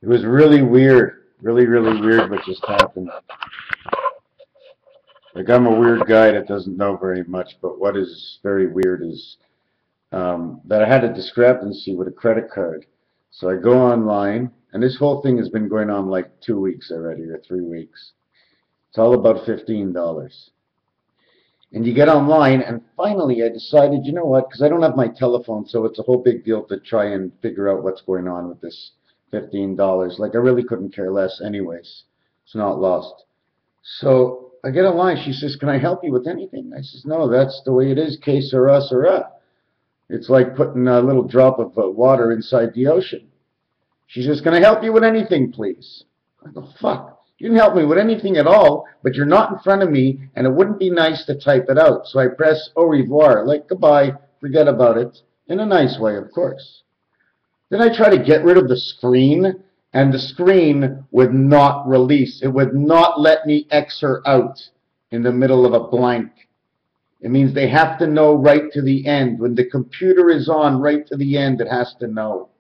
It was really weird. Really, really weird what just happened. Like, I'm a weird guy that doesn't know very much, but what is very weird is that I had a discrepancy with a credit card. So I go online, and this whole thing has been going on like 2 weeks already, or 3 weeks. It's all about $15. And you get online, and finally I decided, you know what, because I don't have my telephone, so it's a whole big deal to try and figure out what's going on with this $15. Like, I really couldn't care less anyways. It's not lost. So I get online. She says, can I help you with anything? I says, no, that's the way it is. Que sera, sera. It's like putting a little drop of water inside the ocean. She says, can I help you with anything, please? I go, fuck. You can help me with anything at all, but you're not in front of me, and it wouldn't be nice to type it out. So I press au revoir, like goodbye, forget about it, in a nice way, of course. Then I try to get rid of the screen, and the screen would not release. It would not let me X her out in the middle of a blank. It means they have to know right to the end. When the computer is on right to the end, it has to know.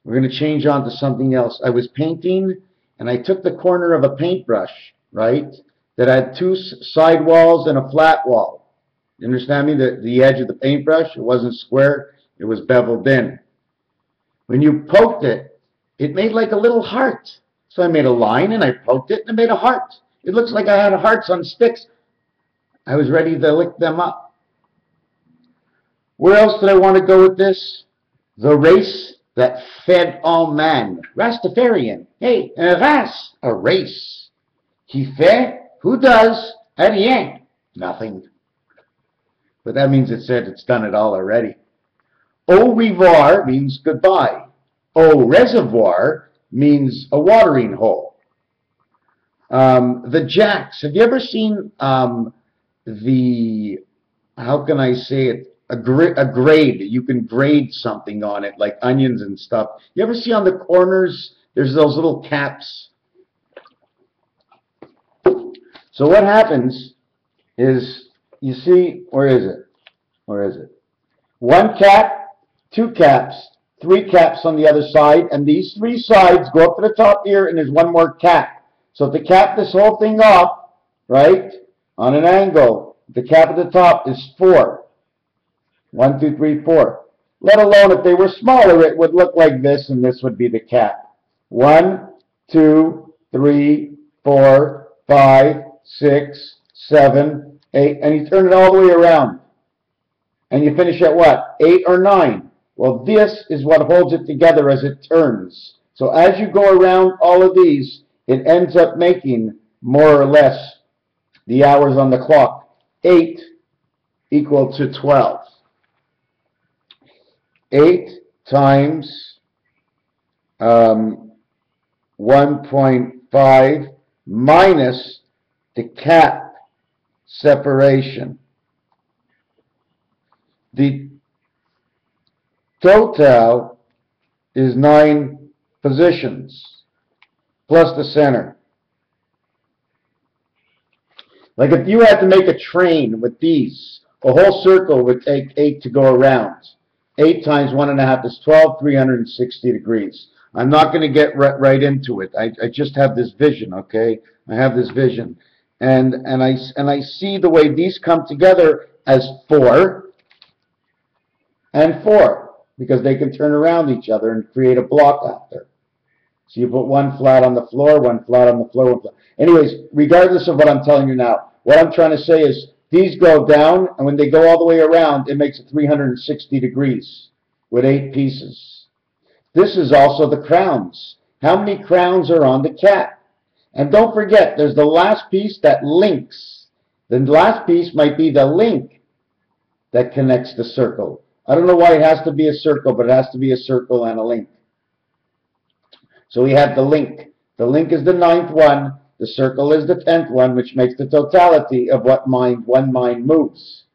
We're going to change on to something else. I was painting, and I took the corner of a paintbrush, right, that had two side walls and a flat wall. You understand me? The edge of the paintbrush, it wasn't square, it was beveled in. When you poked it, it made like a little heart. So I made a line, and I poked it, and it made a heart. It looks like I had hearts on sticks. I was ready to lick them up. Where else did I want to go with this? The race that fed all man. Rastafarian. Hey, un race, a race. Qui fait, who does, rien. Nothing. But that means it said it's done it all already. Au revoir means goodbye. Au reservoir means a watering hole. The jacks. Have you ever seen how can I say it? A grade. You can grade something on it, like onions and stuff. You ever see on the corners, there's those little caps? So what happens is, you see, where is it? Where is it? One cap, two caps, three caps on the other side, and these three sides go up to the top here, and there's one more cap. So to cap this whole thing off, right, on an angle, the cap at the top is 4. 1, 2, 3, 4. Let alone if they were smaller, it would look like this, and this would be the cap. 1, 2, 3, 4, 5, 6, 7, 8, and you turn it all the way around. And you finish at what? 8 or 9. Well, this is what holds it together as it turns. So as you go around all of these, it ends up making more or less the hours on the clock. 8 equal to 12. 8 times 1.5 minus the cap separation. The total is 9 positions plus the center. Like if you had to make a train with these, a whole circle would take 8 to go around. 8 times 1.5 is 12, 360 degrees. I'm not going to get right into it. I just have this vision, okay? I have this vision. And I see the way these come together as 4 and 4, because they can turn around each other and create a block after. So you put one flat on the floor, one flat on the floor, one flat. Anyways, regardless of what I'm telling you now, what I'm trying to say is these go down, and when they go all the way around, it makes it 360 degrees with 8 pieces. This is also the crowns. How many crowns are on the cap? And don't forget, there's the last piece that links. The last piece might be the link that connects the circle. I don't know why it has to be a circle, but it has to be a circle and a link. So we have the link. The link is the 9th one. The circle is the 10th one, which makes the totality of what one mind moves.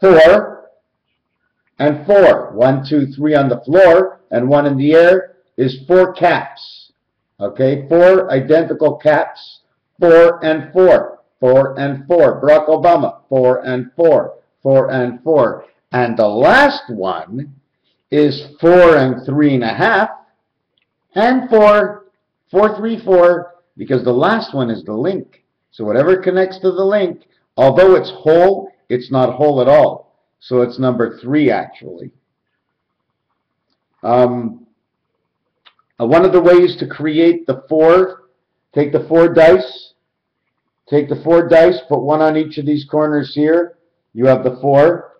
4 and 4. 1, 2, 3 on the floor, and 1 in the air is 4 caps. Okay, 4 identical caps. 4 and 4. 4 and 4. Barack Obama. 4 and 4. 4 and 4. And the last one is 4 and 3.5. and 4, 4, 3, 4, because the last one is the link. So whatever connects to the link, although it's whole, it's not whole at all. So it's number 3 actually. One of the ways to create the 4, take the 4 dice, put one on each of these corners here. You have the 4.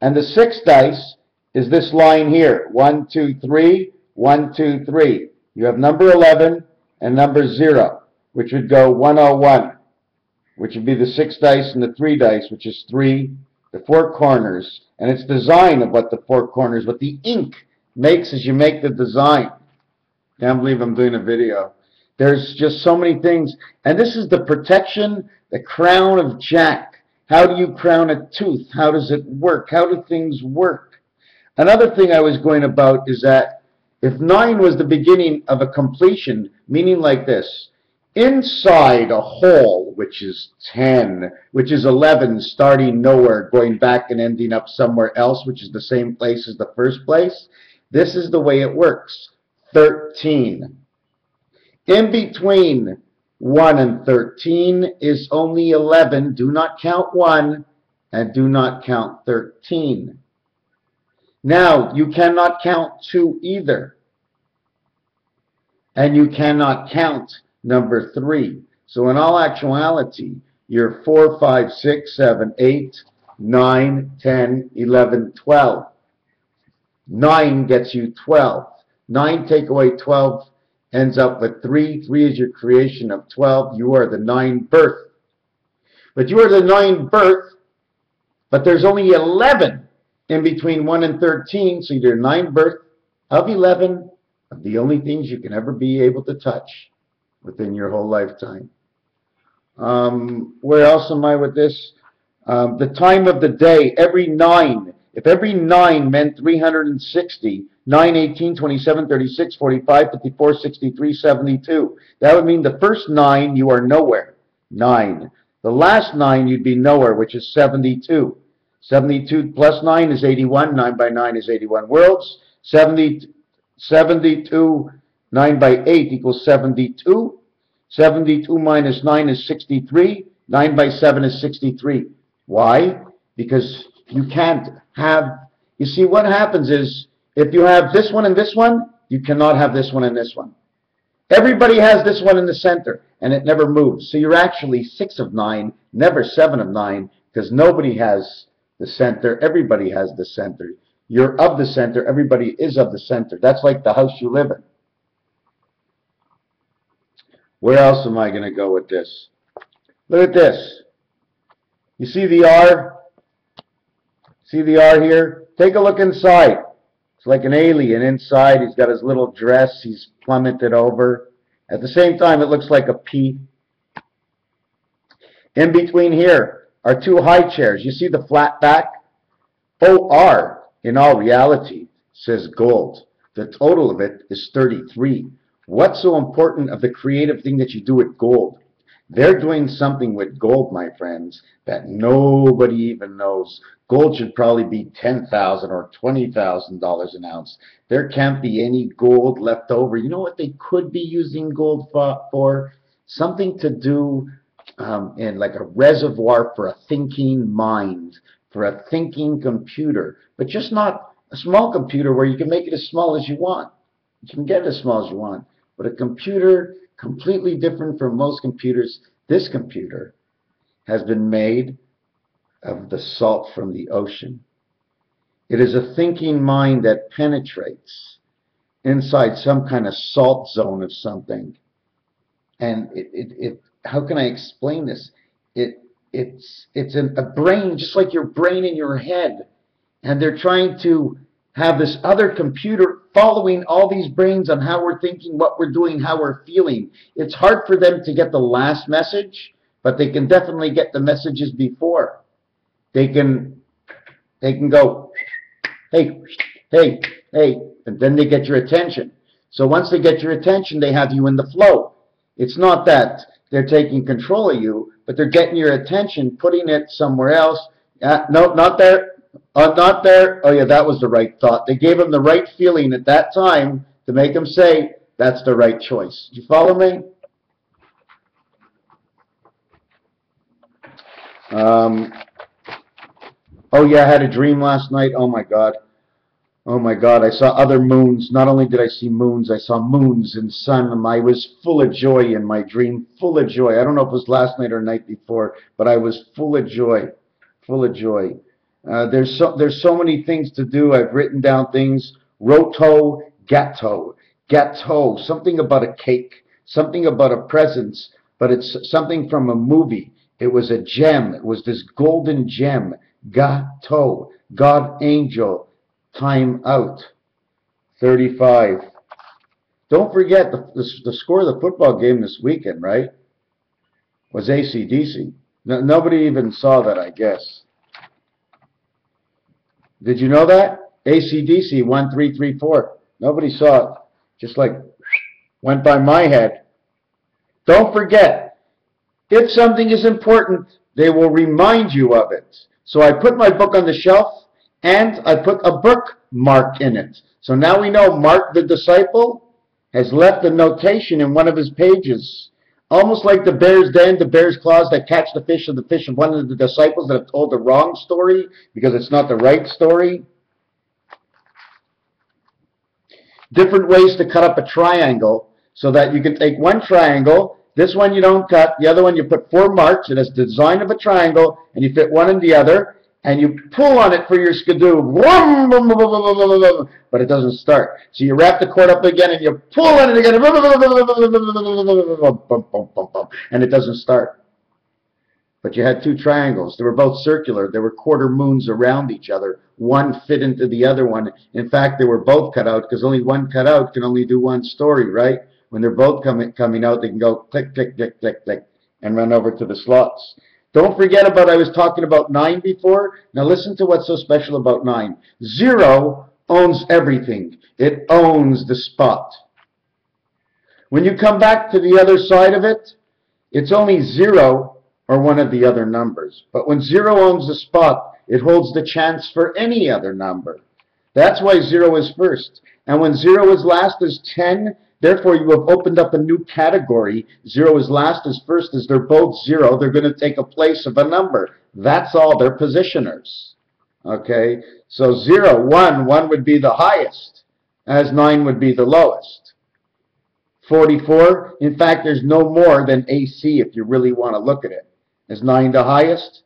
And the 6 dice is this line here. 1, 2, 3, 1, 2, 3. You have number 11 and number 0, which would go 101, which would be the 6 dice and the 3 dice, which is 3, the 4 corners. And it's design of what the 4 corners, what the ink makes as you make the design. Can't believe I'm doing a video. There's just so many things. And this is the protection, the crown of Jack. How do you crown a tooth? How does it work? How do things work? Another thing I was going about is that if 9 was the beginning of a completion, meaning like this, inside a hole, which is 10, which is 11, starting nowhere, going back and ending up somewhere else, which is the same place as the first place, this is the way it works. 13. In between 1 and 13 is only 11. Do not count 1 and do not count 13. Now, you cannot count 2 either. And you cannot count number 3. So in all actuality, you're 4, 5, 6, 7, 8, 9, 10, 11, 12. 9 gets you 12. 9 take away 12 ends up with 3. 3 is your creation of 12. You are the 9th birth. But you are the 9th birth, but there's only 11 in between 1 and 13, so you're 9th birth of 11 of the only things you can ever be able to touch within your whole lifetime. Where else am I with this? The time of the day, every 9. If every 9 meant 360, 9, 18, 27, 36, 45, 54, 63, 72. That would mean the first 9, you are nowhere. 9. The last 9, you'd be nowhere, which is 72. 72 plus 9 is 81. 9 by 9 is 81 worlds. 72, 9 by 8 equals 72. 72 minus 9 is 63. 9 by 7 is 63. Why? Because you can't have, you see what happens is, if you have this one and this one, you cannot have this one and this one. Everybody has this one in the center, and it never moves. So you're actually 6 of 9, never 7 of 9, because nobody has the center. Everybody has the center. You're of the center. Everybody is of the center. That's like the house you live in. Where else am I going to go with this? Look at this. You see the R? See the R here? Take a look inside. It's like an alien inside. He's got his little dress. He's plummeted over. At the same time, it looks like a P. In between here are 2 high chairs. You see the flat back? OR, in all reality, says gold. The total of it is 33. What's so important of the creative thing that you do with gold? They're doing something with gold, my friends, that nobody even knows. Gold should probably be $10,000 or $20,000 an ounce. There can't be any gold left over. You know what they could be using gold for? Something to do in like a reservoir for a thinking mind, for a thinking computer. But just not a small computer where you can make it as small as you want. You can get it as small as you want. But a computer completely different from most computers. This computer has been made of the salt from the ocean. It is a thinking mind that penetrates inside some kind of salt zone of something. And how can I explain this? It's a brain, just like your brain in your head. And they're trying to have this other computer following all these brains on how we're thinking, what we're doing, how we're feeling. It's hard for them to get the last message, but they can definitely get the messages before. They can go, hey, hey, hey, and then they get your attention. So once they get your attention, they have you in the flow. It's not that they're taking control of you, but they're getting your attention, putting it somewhere else. No, not there. Not there. Oh, yeah, that was the right thought. They gave them the right feeling at that time to make them say that's the right choice. You follow me? Oh yeah, I had a dream last night. Oh my God. Oh my God, I saw other moons. Not only did I see moons, I saw moons and sun. And I was full of joy in my dream, full of joy. I don't know if it was last night or night before, but I was full of joy, full of joy. There's so many things to do. I've written down things. Roto, gâteau, gâteau, something about a cake, something about a presence, but it's something from a movie. It was a gem. It was this golden gem. Gâteau, God angel. Time out. 35. Don't forget the score of the football game this weekend, right? Was AC/DC. Nobody even saw that, I guess. Did you know that? AC/DC 1-3-3-4. Nobody saw it. Just like went by my head. Don't forget, if something is important, they will remind you of it. So I put my book on the shelf, and I put a bookmark in it. So now we know Mark the disciple has left a notation in one of his pages. Almost like the bear's den, the bear's claws that catch the fish of one of the disciples that have told the wrong story because it's not the right story. Different ways to cut up a triangle so that you can take one triangle. This one you don't cut. The other one you put 4 marks. It has the design of a triangle, and you fit one in the other. And you pull on it for your skidoo, but it doesn't start. So you wrap the cord up again, and you pull on it again, and it doesn't start. But you had 2 triangles. They were both circular. They were quarter moons around each other. One fit into the other one. In fact, they were both cut out because only one cut out can only do one story, right? When they're both coming out, they can go click, click, click, click, click, and run over to the slots. Don't forget about, I was talking about 9 before. Now listen to what's so special about 9. 0 owns everything. It owns the spot. When you come back to the other side of it, it's only 0 or one of the other numbers. But when 0 owns the spot, it holds the chance for any other number. That's why 0 is first. And when 0 is last is 10. Therefore, you have opened up a new category. 0 is last, is first, as they're both 0. They're going to take a place of a number. That's all. They're positioners. Okay? So 0, 1 would be the highest, as 9 would be the lowest. 44, in fact, there's no more than AC if you really want to look at it. Is 9 the highest?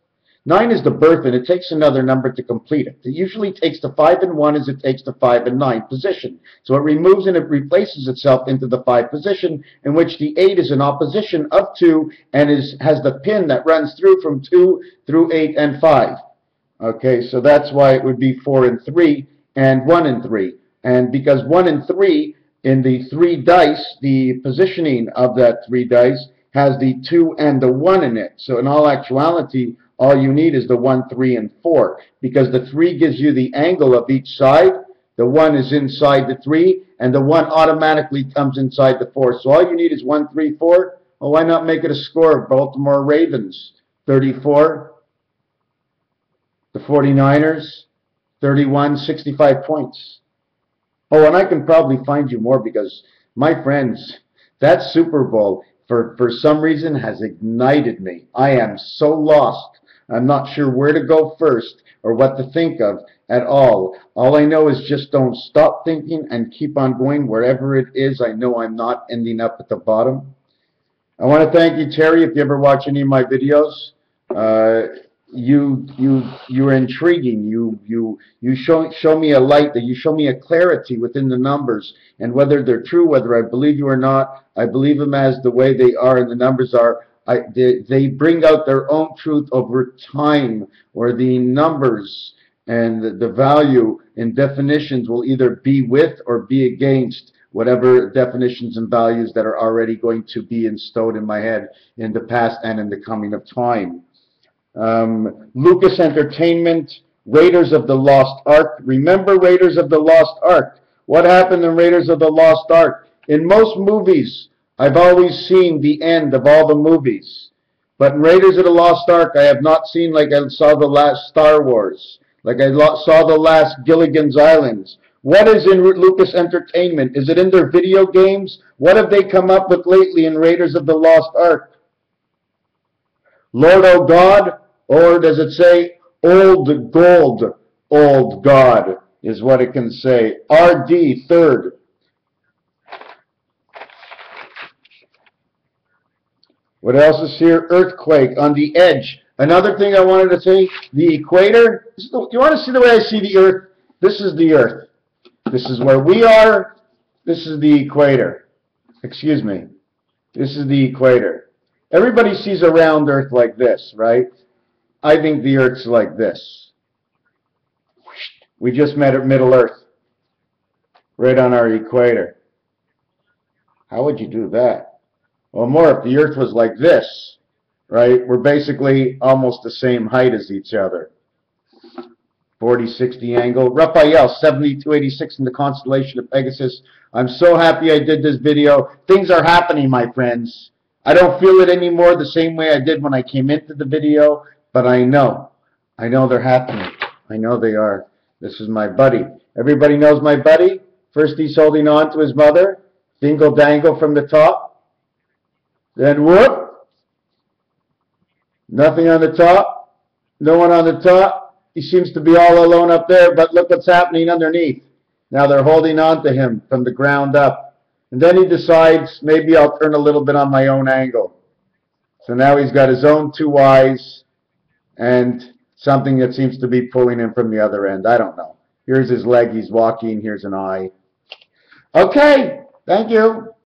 9 is the birth, and it takes another number to complete it. It usually takes the 5 and 1 as it takes the 5 and 9 position. So it removes and it replaces itself into the 5 position, in which the 8 is in opposition of 2 and has the pin that runs through from 2 through 8 and 5. Okay, so that's why it would be 4 and 3 and 1 and 3. And because 1 and 3, in the 3 dice, the positioning of that 3 dice has the 2 and the 1 in it. So in all actuality, all you need is the 1, 3, and 4, because the 3 gives you the angle of each side, the 1 is inside the 3, and the 1 automatically comes inside the 4. So all you need is 1, 3, 4. Well, why not make it a score? Baltimore Ravens, 34. The 49ers, 31, 65 points. Oh, and I can probably find you more because, my friends, that Super Bowl, for some reason, has ignited me. I am so lost. I'm not sure where to go first or what to think of at all. All I know is just don't stop thinking and keep on going wherever it is. I know I'm not ending up at the bottom. I want to thank you, Terry, if you ever watch any of my videos. You're intriguing. You show me a light, that you show me a clarity within the numbers, and whether they're true, whether I believe you or not, I believe them as the way they are, and the numbers are. They bring out their own truth over time, or the numbers and the value in definitions will either be with or be against whatever definitions and values that are already going to be instilled in my head in the past and in the coming of time. Lucas Entertainment, Raiders of the Lost Ark. Remember Raiders of the Lost Ark? What happened in Raiders of the Lost Ark? In most movies, I've always seen the end of all the movies. But in Raiders of the Lost Ark, I have not seen, like I saw the last Star Wars, like I saw the last Gilligan's Islands, What is in Lucas Entertainment? Is it in their video games? What have they come up with lately in Raiders of the Lost Ark? Lord, oh God? Or does it say old gold, old God, is what it can say. RD, third. What else is here? Earthquake on the edge. Another thing I wanted to say, the equator. Do you want to see the way I see the Earth? This is the Earth. This is where we are. This is the equator. Excuse me. This is the equator. Everybody sees a round Earth like this, right? I think the Earth's like this. We just met at Middle Earth, right on our equator. How would you do that? Well, more if the Earth was like this, right? We're basically almost the same height as each other. 40-60 angle. Raphael, 7286 in the constellation of Pegasus. I'm so happy I did this video. Things are happening, my friends. I don't feel it anymore the same way I did when I came into the video, but I know they're happening. I know they are. This is my buddy. Everybody knows my buddy. First he's holding on to his mother. Dingle dangle from the top. Then whoop. Nothing on the top. No one on the top. He seems to be all alone up there, but look what's happening underneath. Now they're holding on to him from the ground up. And then he decides, maybe I'll turn a little bit on my own angle. So now he's got his own two eyes and something that seems to be pulling him from the other end. I don't know. Here's his leg. He's walking. Here's an eye. Okay. Thank you.